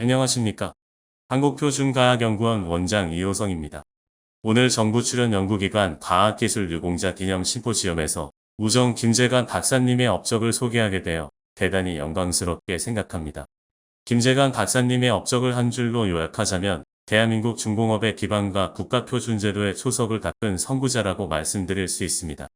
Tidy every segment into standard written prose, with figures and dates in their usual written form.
안녕하십니까. 한국표준과학연구원 원장 이호성입니다. 오늘 정부 출연 연구기관 과학기술유공자 기념 심포지엄에서 우정 김재관 박사님의 업적을 소개하게 되어 대단히 영광스럽게 생각합니다. 김재관 박사님의 업적을 한 줄로 요약하자면 대한민국 중공업의 기반과 국가표준제도의 초석을 닦은 선구자라고 말씀드릴 수 있습니다.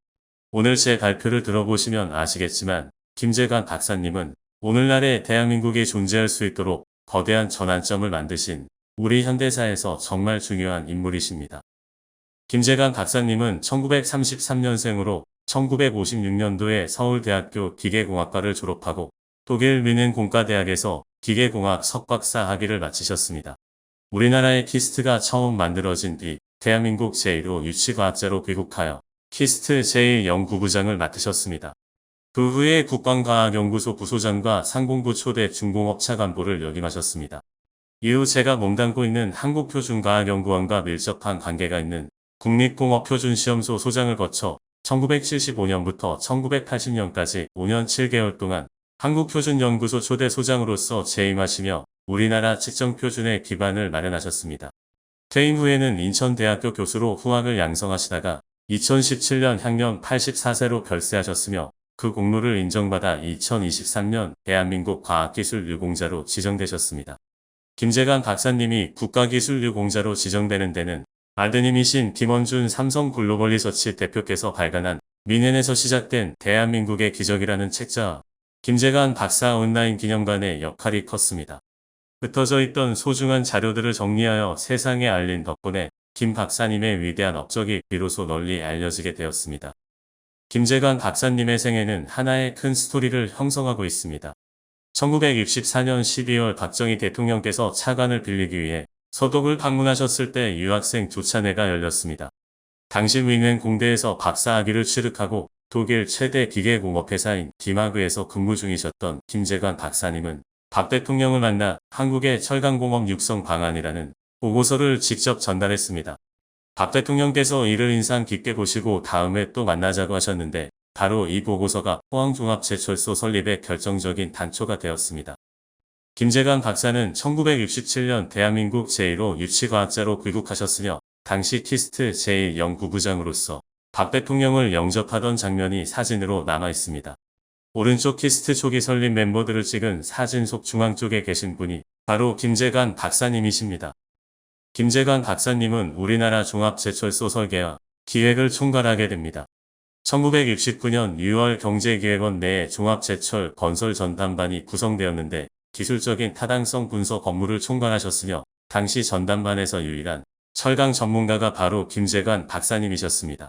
오늘 제 발표를 들어보시면 아시겠지만 김재관 박사님은 오늘날의 대한민국이 존재할 수 있도록 거대한 전환점을 만드신 우리 현대사에서 정말 중요한 인물이십니다. 김재관 박사님은 1933년생으로 1956년도에 서울대학교 기계공학과를 졸업하고 독일 뮌헨 공과대학에서 기계공학 석박사 학위를 마치셨습니다. 우리나라의 키스트가 처음 만들어진 뒤 대한민국 제1호 유치과학자로 귀국하여 키스트 제1연구부장을 맡으셨습니다. 그 후에 국방과학연구소 부소장과 상공부 초대 중공업 차관보를 역임하셨습니다. 이후 제가 몸담고 있는 한국표준과학연구원과 밀접한 관계가 있는 국립공업표준시험소 소장을 거쳐 1975년부터 1980년까지 5년 7개월 동안 한국표준연구소 초대 소장으로서 재임하시며 우리나라 측정표준의 기반을 마련하셨습니다. 퇴임 후에는 인천대학교 교수로 후학을 양성하시다가 2017년 향년 84세로 별세하셨으며 그 공로를 인정받아 2023년 대한민국 과학기술유공자로 지정되셨습니다. 김재관 박사님이 국가기술유공자로 지정되는 데는 아드님이신 김원준 삼성글로벌리서치 대표께서 발간한 뮌헨에서 시작된 대한민국의 기적이라는 책자와 김재관 박사 온라인 기념관의 역할이 컸습니다. 흩어져 있던 소중한 자료들을 정리하여 세상에 알린 덕분에 김 박사님의 위대한 업적이 비로소 널리 알려지게 되었습니다. 김재관 박사님의 생애는 하나의 큰 스토리를 형성하고 있습니다. 1964년 12월 박정희 대통령께서 차관을 빌리기 위해 서독을 방문하셨을 때 유학생 조찬회가 열렸습니다. 당시 뮌헨 공대에서 박사학위를 취득하고 독일 최대 기계공업회사인 디마그에서 근무 중이셨던 김재관 박사님은 박 대통령을 만나 한국의 철강공업 육성 방안이라는 보고서를 직접 전달했습니다. 박 대통령께서 이를 인상 깊게 보시고 다음에 또 만나자고 하셨는데 바로 이 보고서가 포항종합제철소 설립의 결정적인 단초가 되었습니다. 김재관 박사는 1967년 대한민국 제1호 유치과학자로 귀국하셨으며 당시 키스트 제1연구부장으로서 박 대통령을 영접하던 장면이 사진으로 남아 있습니다. 오른쪽 키스트 초기 설립 멤버들을 찍은 사진 속 중앙 쪽에 계신 분이 바로 김재관 박사님이십니다. 김재관 박사님은 우리나라 종합제철소 설계와 기획을 총괄하게 됩니다. 1969년 6월 경제기획원 내에 종합제철 건설 전담반이 구성되었는데 기술적인 타당성 분석 업무를 총괄하셨으며 당시 전담반에서 유일한 철강 전문가가 바로 김재관 박사님이셨습니다.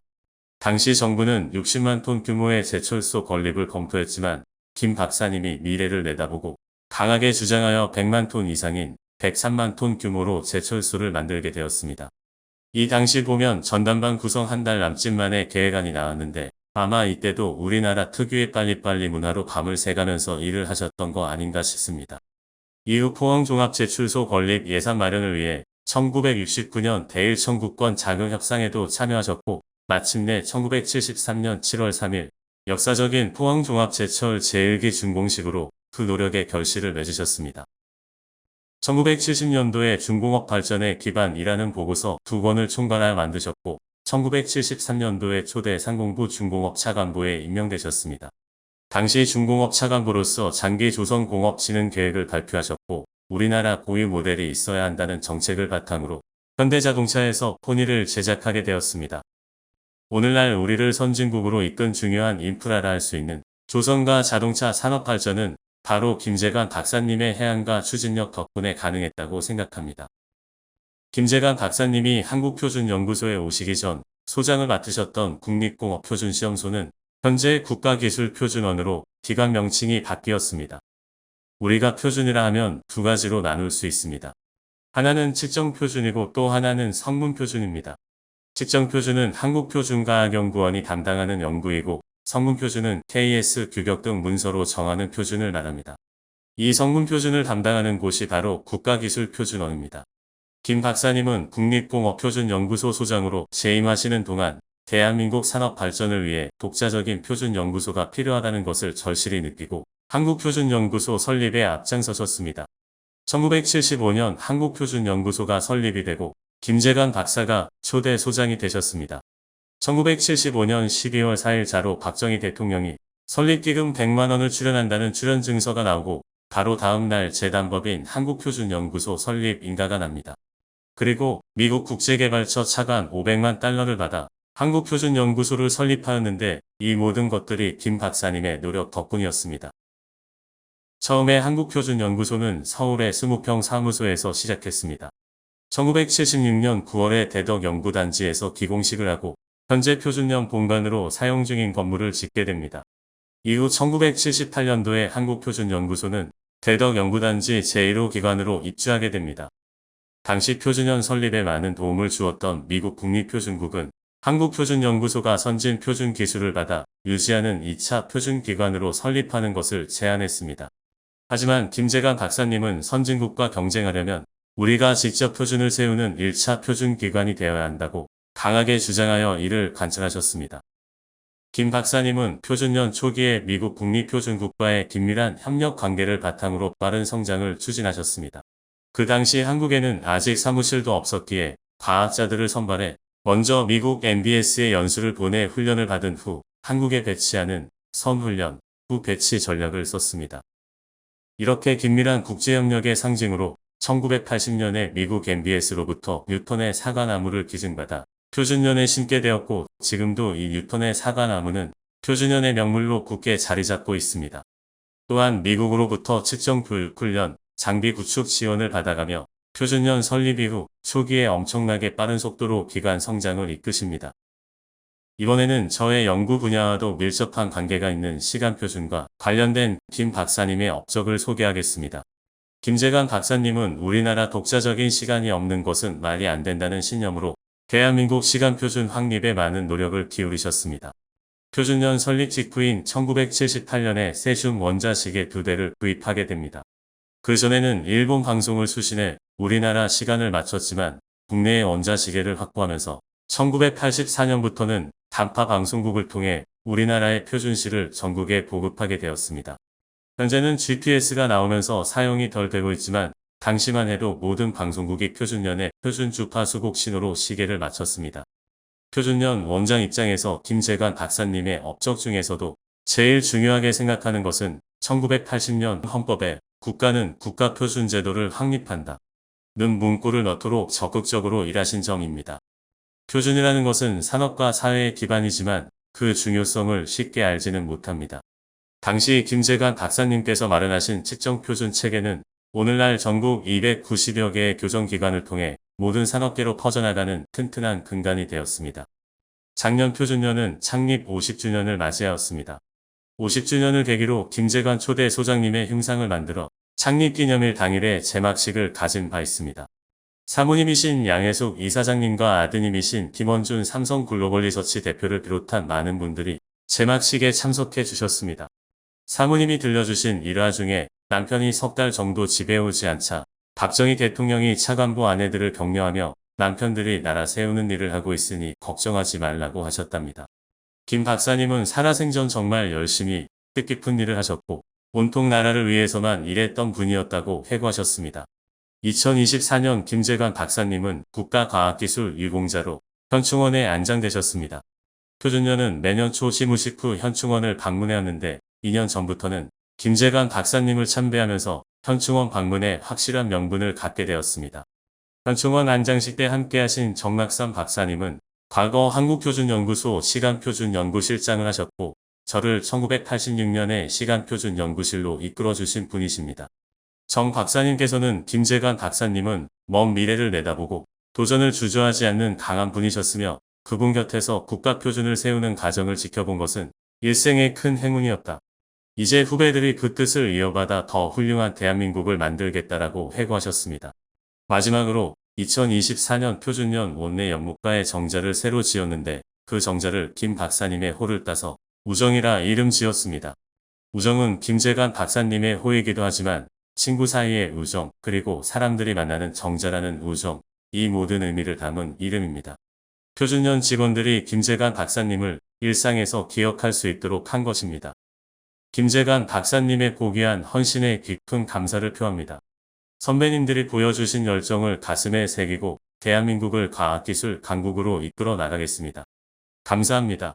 당시 정부는 60만 톤 규모의 제철소 건립을 검토했지만 김 박사님이 미래를 내다보고 강하게 주장하여 100만 톤 이상인 103만 톤 규모로 제철소를 만들게 되었습니다. 이 당시 보면 전담반 구성 한 달 남짓 만에 계획안이 나왔는데 아마 이때도 우리나라 특유의 빨리빨리 문화로 밤을 새가면서 일을 하셨던 거 아닌가 싶습니다. 이후 포항종합제철소 건립 예산 마련을 위해 1969년 대일청구권 자금 협상에도 참여하셨고 마침내 1973년 7월 3일 역사적인 포항종합제철 제1기 준공식으로 그 노력의 결실을 맺으셨습니다. 1970년도에 중공업 발전의 기반이라는 보고서 2권을 총괄하여 만드셨고 1973년도에 초대 상공부 중공업 차관보에 임명되셨습니다. 당시 중공업 차관보로서 장기 조선공업 진흥 계획을 발표하셨고 우리나라 고유 모델이 있어야 한다는 정책을 바탕으로 현대자동차에서 포니를 제작하게 되었습니다. 오늘날 우리를 선진국으로 이끈 중요한 인프라라 할 수 있는 조선과 자동차 산업 발전은 바로 김재관 박사님의 해안과 추진력 덕분에 가능했다고 생각합니다. 김재관 박사님이 한국표준연구소에 오시기 전 소장을 맡으셨던 국립공업표준시험소는 현재 국가기술표준원으로 기관 명칭이 바뀌었습니다. 우리가 표준이라 하면 두 가지로 나눌 수 있습니다. 하나는 측정표준이고 또 하나는 성분표준입니다. 측정표준은 한국표준과학연구원이 담당하는 연구이고 성분표준은 KS 규격 등 문서로 정하는 표준을 말합니다. 이 성분표준을 담당하는 곳이 바로 국가기술표준원입니다. 김 박사님은 국립공업표준연구소 소장으로 재임하시는 동안 대한민국 산업 발전을 위해 독자적인 표준연구소가 필요하다는 것을 절실히 느끼고 한국표준연구소 설립에 앞장서셨습니다. 1975년 한국표준연구소가 설립이 되고 김재관 박사가 초대 소장이 되셨습니다. 1975년 12월 4일 자로 박정희 대통령이 설립기금 100만 원을 출연한다는 출연 증서가 나오고 바로 다음 날 재단법인 한국표준연구소 설립 인가가 납니다. 그리고 미국 국제개발처 차관 500만 달러를 받아 한국표준연구소를 설립하였는데 이 모든 것들이 김 박사님의 노력 덕분이었습니다. 처음에 한국표준연구소는 서울의 20평 사무소에서 시작했습니다. 1976년 9월에 대덕연구단지에서 기공식을 하고 현재 표준형 본관으로 사용 중인 건물을 짓게 됩니다. 이후 1978년도에 한국표준연구소는 대덕연구단지 제1호 기관으로 입주하게 됩니다. 당시 표준연 설립에 많은 도움을 주었던 미국 국립표준국은 한국표준연구소가 선진 표준 기술을 받아 유지하는 2차 표준기관으로 설립하는 것을 제안했습니다. 하지만 김재관 박사님은 선진국과 경쟁하려면 우리가 직접 표준을 세우는 1차 표준기관이 되어야 한다고 강하게 주장하여 이를 관철하셨습니다. 김 박사님은 표준년 초기에 미국 국립표준국과의 긴밀한 협력 관계를 바탕으로 빠른 성장을 추진하셨습니다. 그 당시 한국에는 아직 사무실도 없었기에 과학자들을 선발해 먼저 미국 MBS에 연수를 보내 훈련을 받은 후 한국에 배치하는 선훈련 후 배치 전략을 썼습니다. 이렇게 긴밀한 국제협력의 상징으로 1980년에 미국 MBS로부터 뉴턴의 사과나무를 기증받아 표준년에 심게 되었고 지금도 이 뉴턴의 사과나무는 표준년의 명물로 굳게 자리잡고 있습니다. 또한 미국으로부터 측정 교육 훈련, 장비 구축 지원을 받아가며 표준년 설립 이후 초기에 엄청나게 빠른 속도로 기관 성장을 이끄십니다. 이번에는 저의 연구 분야와도 밀접한 관계가 있는 시간표준과 관련된 김 박사님의 업적을 소개하겠습니다. 김재관 박사님은 우리나라 독자적인 시간이 없는 것은 말이 안 된다는 신념으로 대한민국 시간표준 확립에 많은 노력을 기울이셨습니다. 표준년 설립 직후인 1978년에 세슘 원자시계 2대를 구입하게 됩니다. 그 전에는 일본 방송을 수신해 우리나라 시간을 맞췄지만 국내의 원자시계를 확보하면서 1984년부터는 단파 방송국을 통해 우리나라의 표준시를 전국에 보급하게 되었습니다. 현재는 GPS가 나오면서 사용이 덜 되고 있지만 당시만 해도 모든 방송국이 표준년에 표준 주파 수곡 신호로 시계를 맞췄습니다. 표준년 원장 입장에서 김재관 박사님의 업적 중에서도 제일 중요하게 생각하는 것은 1980년 헌법에 국가는 국가표준제도를 확립한다 는 문구를 넣도록 적극적으로 일하신 점입니다. 표준이라는 것은 산업과 사회의 기반이지만 그 중요성을 쉽게 알지는 못합니다. 당시 김재관 박사님께서 마련하신 측정표준 체계는 오늘날 전국 290여 개의 교정기관을 통해 모든 산업계로 퍼져나가는 튼튼한 근간이 되었습니다. 작년 표준년은 창립 50주년을 맞이하였습니다. 50주년을 계기로 김재관 초대 소장님의 흉상을 만들어 창립기념일 당일에 제막식을 가진 바 있습니다. 사모님이신 양혜숙 이사장님과 아드님이신 김원준 삼성글로벌리서치 대표를 비롯한 많은 분들이 제막식에 참석해 주셨습니다. 사모님이 들려주신 일화 중에 남편이 석 달 정도 집에 오지 않자 박정희 대통령이 차관보 아내들을 격려하며 남편들이 나라 세우는 일을 하고 있으니 걱정하지 말라고 하셨답니다. 김 박사님은 살아생전 정말 열심히 뜻깊은 일을 하셨고 온통 나라를 위해서만 일했던 분이었다고 회고하셨습니다. 2024년 김재관 박사님은 국가과학기술 유공자로 현충원에 안장되셨습니다. 표준년은 매년 초 시무식 후 현충원을 방문해왔는데 2년 전부터는 김재관 박사님을 참배하면서 현충원 방문에 확실한 명분을 갖게 되었습니다. 현충원 안장식 때 함께하신 정락삼 박사님은 과거 한국표준연구소 시간표준연구실장을 하셨고 저를 1986년에 시간표준연구실로 이끌어주신 분이십니다. 정 박사님께서는 김재관 박사님은 먼 미래를 내다보고 도전을 주저하지 않는 강한 분이셨으며 그분 곁에서 국가표준을 세우는 과정을 지켜본 것은 일생의 큰 행운이었다. 이제 후배들이 그 뜻을 이어받아 더 훌륭한 대한민국을 만들겠다라고 회고하셨습니다. 마지막으로 2024년 표준년 원내 연못가의 정자를 새로 지었는데 그 정자를 김 박사님의 호를 따서 우정이라 이름 지었습니다. 우정은 김재관 박사님의 호이기도 하지만 친구 사이의 우정, 그리고 사람들이 만나는 정자라는 우정, 이 모든 의미를 담은 이름입니다. 표준년 직원들이 김재관 박사님을 일상에서 기억할 수 있도록 한 것입니다. 김재관 박사님의 고귀한 헌신에 깊은 감사를 표합니다. 선배님들이 보여주신 열정을 가슴에 새기고 대한민국을 과학기술 강국으로 이끌어 나가겠습니다. 감사합니다.